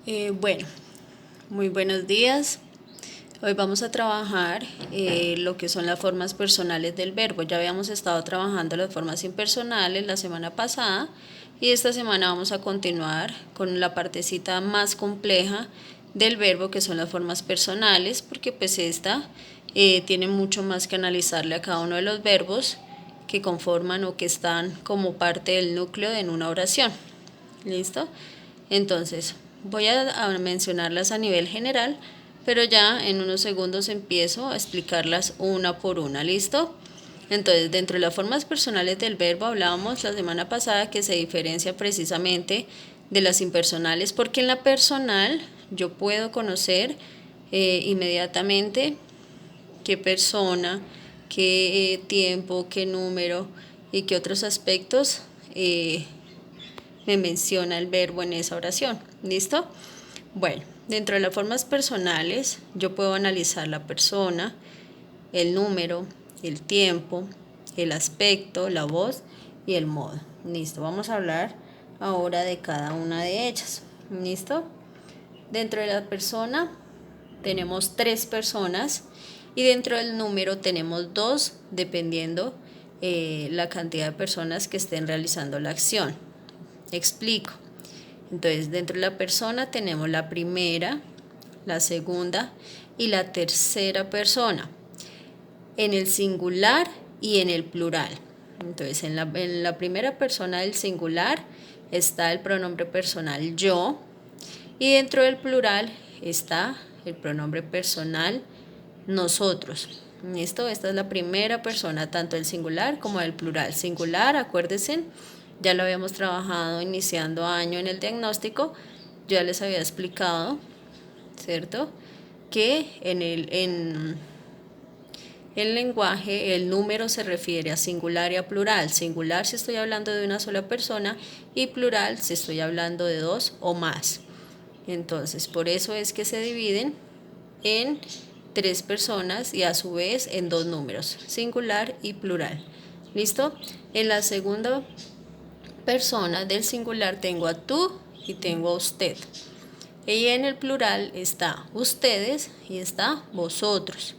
Bueno, muy buenos días. Hoy vamos a trabajar lo que son las formas personales del verbo. Ya habíamos estado trabajando las formas impersonales la semana pasada y esta semana vamos a continuar con la partecita más compleja del verbo, que son las formas personales, porque pues esta tiene mucho más que analizarle a cada uno de los verbos que conforman o que están como parte del núcleo en una oración. ¿Listo? Entonces, voy a mencionarlas a nivel general, pero ya en unos segundos empiezo a explicarlas una por una. ¿Listo? Entonces, dentro de las formas personales del verbo hablábamos la semana pasada que se diferencia precisamente de las impersonales, porque en la personal yo puedo conocer inmediatamente qué persona, qué tiempo, qué número y qué otros aspectos me menciona el verbo en esa oración. ¿Listo? Bueno, dentro de las formas personales yo puedo analizar la persona, el número, el tiempo, el aspecto, la voz y el modo. Listo, vamos a hablar ahora de cada una de ellas. ¿Listo? Dentro de la persona tenemos 3 personas y dentro del número tenemos 2, dependiendo la cantidad de personas que estén realizando la acción. Explico. Entonces, dentro de la persona tenemos la primera, la segunda y la tercera persona, en el singular y en el plural. Entonces, en la primera persona del singular está el pronombre personal yo, y dentro del plural está el pronombre personal nosotros. ¿Listo? Esta es la primera persona, tanto del singular como del plural. Singular, acuérdense, ya lo habíamos trabajado iniciando año en el diagnóstico, ya les había explicado, ¿cierto? Que en el lenguaje el número se refiere a singular y a plural. Singular si estoy hablando de una sola persona y plural si estoy hablando de 2 o más. Entonces, por eso es que se dividen en 3 personas y a su vez en 2 números, singular y plural. ¿Listo? En la segunda persona del singular tengo a tú y tengo a usted. Y en el plural está ustedes y está vosotros.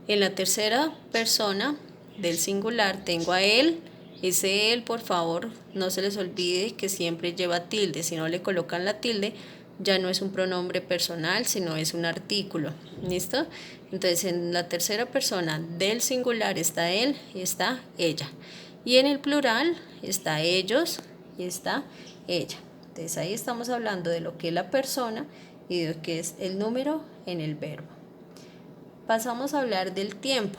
En la tercera persona del singular tengo a él. Ese él, por favor, no se les olvide que siempre lleva tilde. Si no le colocan la tilde, ya no es un pronombre personal, sino es un artículo. ¿Listo? Entonces, en la tercera persona del singular está él y está ella. Y en el plural está ellos y está ella. Entonces, ahí estamos hablando de lo que es la persona y de lo que es el número en el verbo. Pasamos a hablar del tiempo.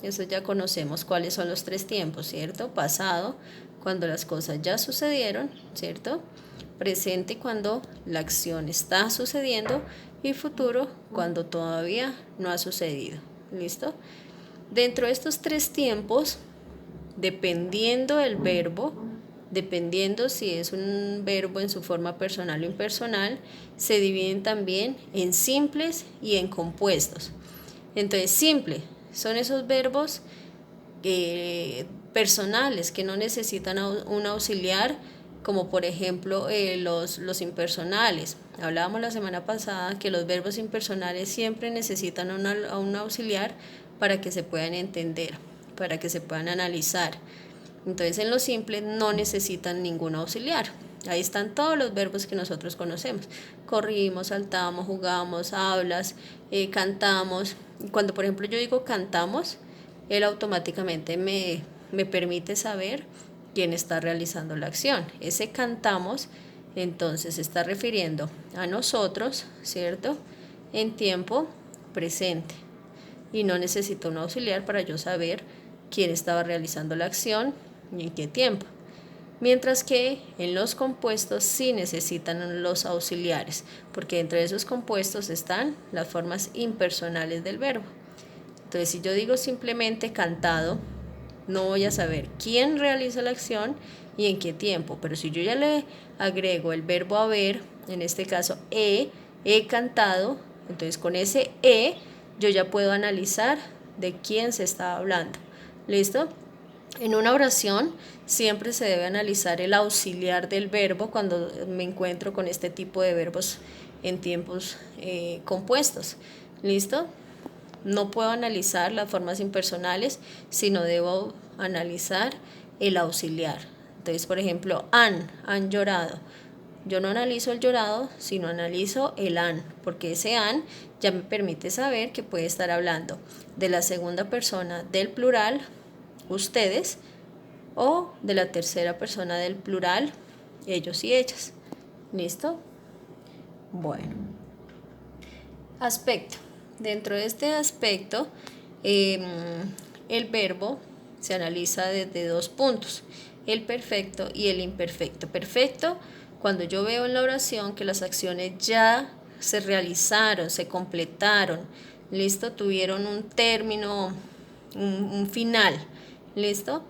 Eso ya conocemos cuáles son los 3 tiempos, ¿cierto? Pasado, cuando las cosas ya sucedieron, ¿cierto? Presente, cuando la acción está sucediendo, y futuro, cuando todavía no ha sucedido. ¿Listo? Dentro de estos 3 tiempos, dependiendo del verbo, dependiendo si es un verbo en su forma personal o impersonal, se dividen también en simples y en compuestos. Entonces, simple son esos verbos personales que no necesitan un auxiliar, como por ejemplo los impersonales. Hablábamos la semana pasada que los verbos impersonales siempre necesitan un auxiliar para que se puedan entender, para que se puedan analizar. Entonces, en los simples no necesitan ningún auxiliar. Ahí están todos los verbos que nosotros conocemos. Corrimos, saltamos, jugamos, hablas, cantamos. Cuando, por ejemplo, yo digo cantamos, él automáticamente me permite saber quién está realizando la acción. Ese cantamos, entonces, se está refiriendo a nosotros, ¿cierto? En tiempo presente. Y no necesito un auxiliar para yo saber quién estaba realizando la acción y en qué tiempo. Mientras que en los compuestos sí necesitan los auxiliares, porque dentro de esos compuestos están las formas impersonales del verbo. Entonces, si yo digo simplemente cantado, no voy a saber quién realiza la acción y en qué tiempo. Pero si yo ya le agrego el verbo haber, en este caso he cantado, entonces con ese yo ya puedo analizar de quién se está hablando. ¿Listo? En una oración siempre se debe analizar el auxiliar del verbo cuando me encuentro con este tipo de verbos en tiempos compuestos. ¿Listo? No puedo analizar las formas impersonales, sino debo analizar el auxiliar. Entonces, por ejemplo, han llorado. Yo no analizo el llorado, sino analizo el han, porque ese han ya me permite saber que puede estar hablando de la segunda persona del plural, ustedes, o de la tercera persona del plural, ellos y ellas. ¿Listo? Bueno. Aspecto. Dentro de este aspecto, el verbo se analiza desde dos puntos, el perfecto y el imperfecto. Perfecto, cuando yo veo en la oración que las acciones ya se realizaron, se completaron, ¿listo? Tuvieron un término, un final, ¿listo?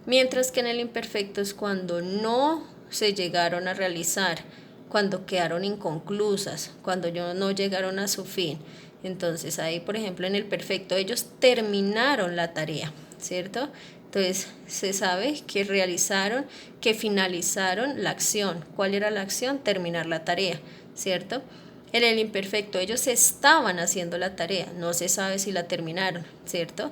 Mientras que en el imperfecto es cuando no se llegaron a realizar, cuando quedaron inconclusas, cuando no llegaron a su fin. Entonces ahí, por ejemplo, en el perfecto ellos terminaron la tarea, ¿cierto? Entonces se sabe que realizaron, que finalizaron la acción. ¿Cuál era la acción? Terminar la tarea, ¿cierto? En el imperfecto ellos estaban haciendo la tarea, no se sabe si la terminaron, ¿cierto?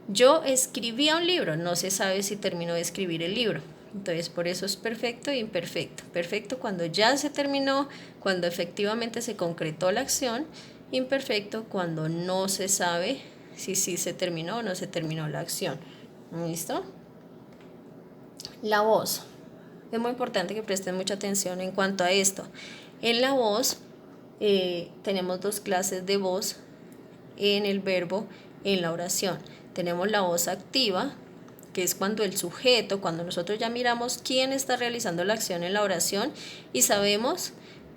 Yo escribía un libro, no se sabe si terminó de escribir el libro. Entonces, por eso es perfecto e imperfecto. Perfecto cuando ya se terminó, cuando efectivamente se concretó la acción. Imperfecto cuando no se sabe si sí se terminó o no se terminó la acción. ¿Listo? La voz. Es muy importante que presten mucha atención en cuanto a esto. En la voz tenemos dos clases de voz en el verbo, en la oración. Tenemos la voz activa, que es cuando el sujeto, cuando nosotros ya miramos quién está realizando la acción en la oración y sabemos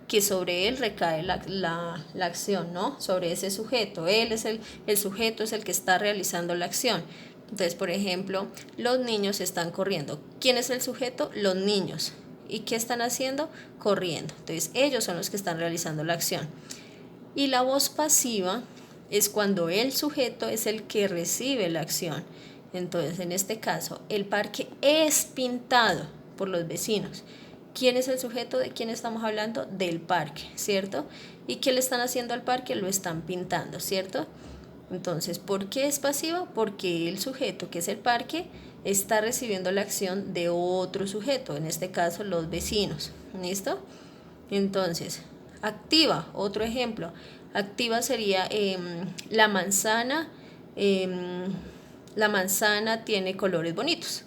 que sobre él recae la acción, ¿no? Sobre ese sujeto. Él es el sujeto, es el que está realizando la acción. Entonces, por ejemplo, los niños están corriendo. ¿Quién es el sujeto? Los niños. ¿Y qué están haciendo? Corriendo. Entonces, ellos son los que están realizando la acción. Y la voz pasiva es cuando el sujeto es el que recibe la acción. Entonces, en este caso, el parque es pintado por los vecinos. ¿Quién es el sujeto? ¿De quién estamos hablando? Del parque, ¿cierto? ¿Y qué le están haciendo al parque? Lo están pintando, ¿cierto? Entonces, ¿por qué es pasiva? Porque el sujeto, que es el parque, está recibiendo la acción de otro sujeto, en este caso los vecinos, ¿listo? Entonces, activa, otro ejemplo, activa sería la manzana tiene colores bonitos.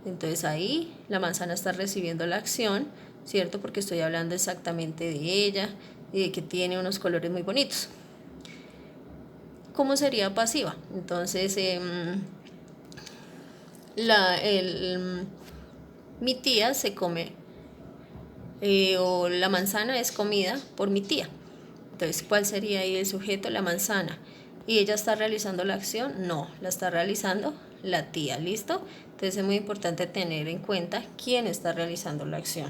Entonces ahí la manzana está recibiendo la acción, ¿cierto? Porque estoy hablando exactamente de ella y de que tiene unos colores muy bonitos. ¿Cómo sería pasiva? Entonces, mi tía se come, o la manzana es comida por mi tía. Entonces, ¿cuál sería ahí el sujeto? La manzana. ¿Y ella está realizando la acción? No, la está realizando la tía, ¿listo? Entonces es muy importante tener en cuenta quién está realizando la acción.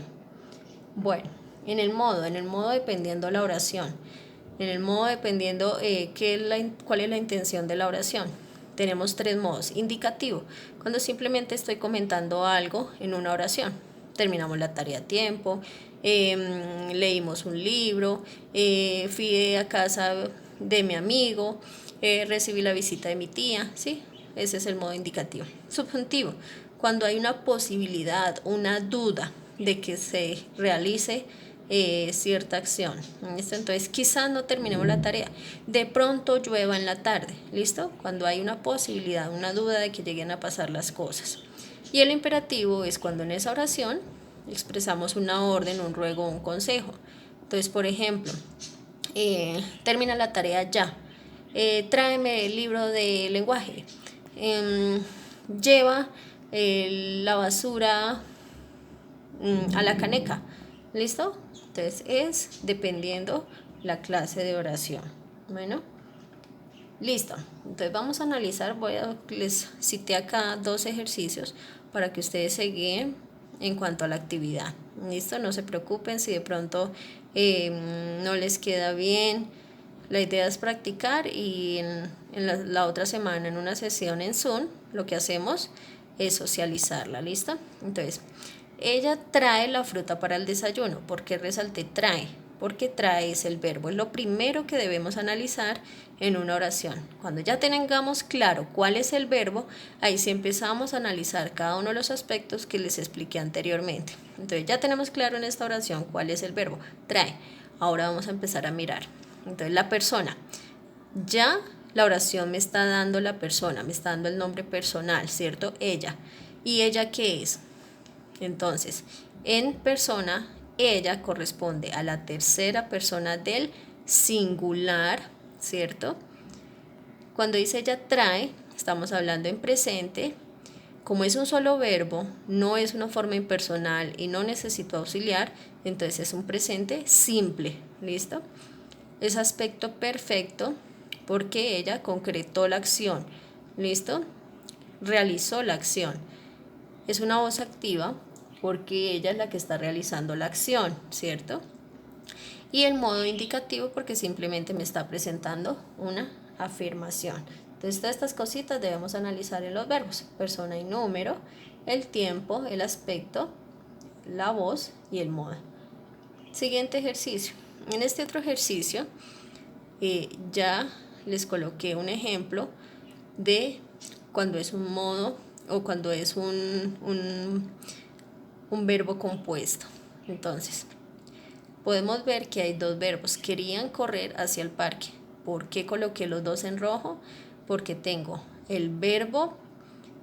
Bueno, en el modo dependiendo la oración. En el modo dependiendo cuál es la intención de la oración. Tenemos tres modos. Indicativo, cuando simplemente estoy comentando algo en una oración. Terminamos la tarea a tiempo, leímos un libro, fui a casa de mi amigo, recibí la visita de mi tía, ¿sí? Ese es el modo indicativo. Subjuntivo, cuando hay una posibilidad, una duda de que se realice cierta acción. ¿Listo? Entonces, quizás no terminemos la tarea. De pronto llueva en la tarde. ¿Listo? Cuando hay una posibilidad, una duda de que lleguen a pasar las cosas. Y el imperativo es cuando en esa oración expresamos una orden, un ruego o un consejo. Entonces, por ejemplo, termina la tarea ya. Tráeme el libro de lenguaje. Lleva la basura a la caneca. ¿Listo? Entonces es dependiendo la clase de oración. Bueno, listo. Entonces vamos a analizar, les cité acá dos ejercicios para que ustedes se guíen en cuanto a la actividad. ¿Listo? No se preocupen si de pronto no les queda bien. La idea es practicar y en la otra semana en una sesión en Zoom lo que hacemos es socializarla, ¿listo? Entonces, ella trae la fruta para el desayuno. ¿Por qué resalté trae? Porque trae es el verbo, es lo primero que debemos analizar en una oración. Cuando ya tengamos claro cuál es el verbo, ahí sí empezamos a analizar cada uno de los aspectos que les expliqué anteriormente. Entonces ya tenemos claro en esta oración cuál es el verbo, trae. Ahora vamos a empezar a mirar. Entonces la persona, ya la oración me está dando la persona, me está dando el nombre personal, ¿cierto? Ella. ¿Y ella qué es? Entonces, en persona, ella corresponde a la tercera persona del singular, ¿cierto? Cuando dice ella trae, estamos hablando en presente. Como es un solo verbo, no es una forma impersonal y no necesito auxiliar, entonces es un presente simple, ¿listo? Es aspecto perfecto porque ella concretó la acción, ¿listo? Realizó la acción. Es una voz activa porque ella es la que está realizando la acción, ¿cierto? Y el modo indicativo porque simplemente me está presentando una afirmación. Entonces, todas estas cositas debemos analizar en los verbos: persona y número, el tiempo, el aspecto, la voz y el modo. Siguiente ejercicio. En este otro ejercicio ya les coloqué un ejemplo de cuando es un modo o cuando es un verbo compuesto. Entonces, podemos ver que hay dos verbos. Querían correr hacia el parque. ¿Por qué coloqué los dos en rojo? Porque tengo el verbo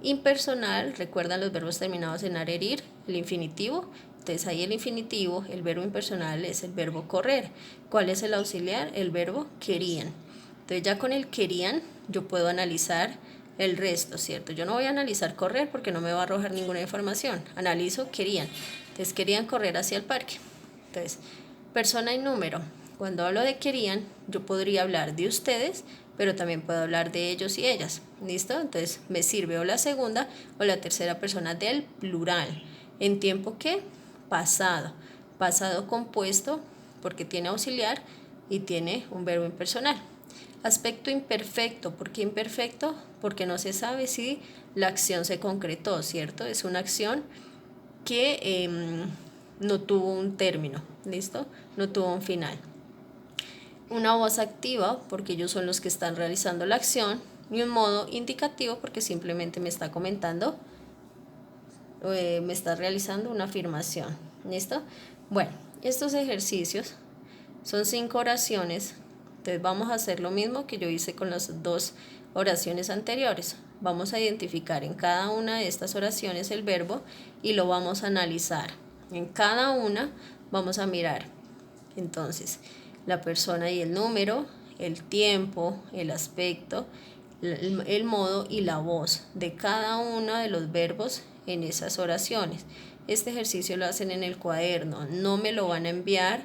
impersonal, recuerdan los verbos terminados en arerir, el infinitivo. Entonces ahí el infinitivo, el verbo impersonal es el verbo correr. ¿Cuál es el auxiliar? El verbo querían. Entonces ya con el querían yo puedo analizar el resto, ¿cierto? Yo no voy a analizar correr porque no me va a arrojar ninguna información. Analizo querían. Entonces querían correr hacia el parque. Entonces, persona y número. Cuando hablo de querían, yo podría hablar de ustedes, pero también puedo hablar de ellos y ellas. ¿Listo? Entonces me sirve o la segunda o la tercera persona del plural. ¿En tiempo qué? Pasado. Pasado compuesto porque tiene auxiliar y tiene un verbo impersonal. Aspecto imperfecto. ¿Por qué imperfecto? Porque no se sabe si la acción se concretó, ¿cierto? Es una acción que no tuvo un término, ¿listo? No tuvo un final. Una voz activa, porque ellos son los que están realizando la acción, y un modo indicativo, porque simplemente me está comentando, me está realizando una afirmación, ¿listo? Bueno, estos ejercicios son 5 oraciones, entonces vamos a hacer lo mismo que yo hice con las 2 oraciones anteriores. Vamos a identificar en cada una de estas oraciones el verbo y lo vamos a analizar. En cada una vamos a mirar, entonces, la persona y el número, el tiempo, el aspecto, el modo y la voz de cada uno de los verbos en esas oraciones. Este ejercicio lo hacen en el cuaderno, no me lo van a enviar,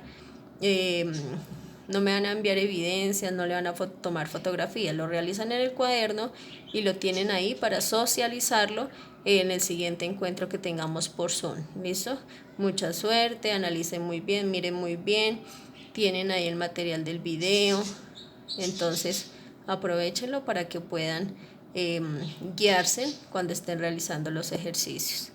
no me van a enviar evidencias, no le van a tomar fotografías, lo realizan en el cuaderno y lo tienen ahí para socializarlo en el siguiente encuentro que tengamos por Zoom. ¿Listo? Mucha suerte, analicen muy bien, miren muy bien, tienen ahí el material del video, entonces aprovechenlo para que puedan guiarse cuando estén realizando los ejercicios.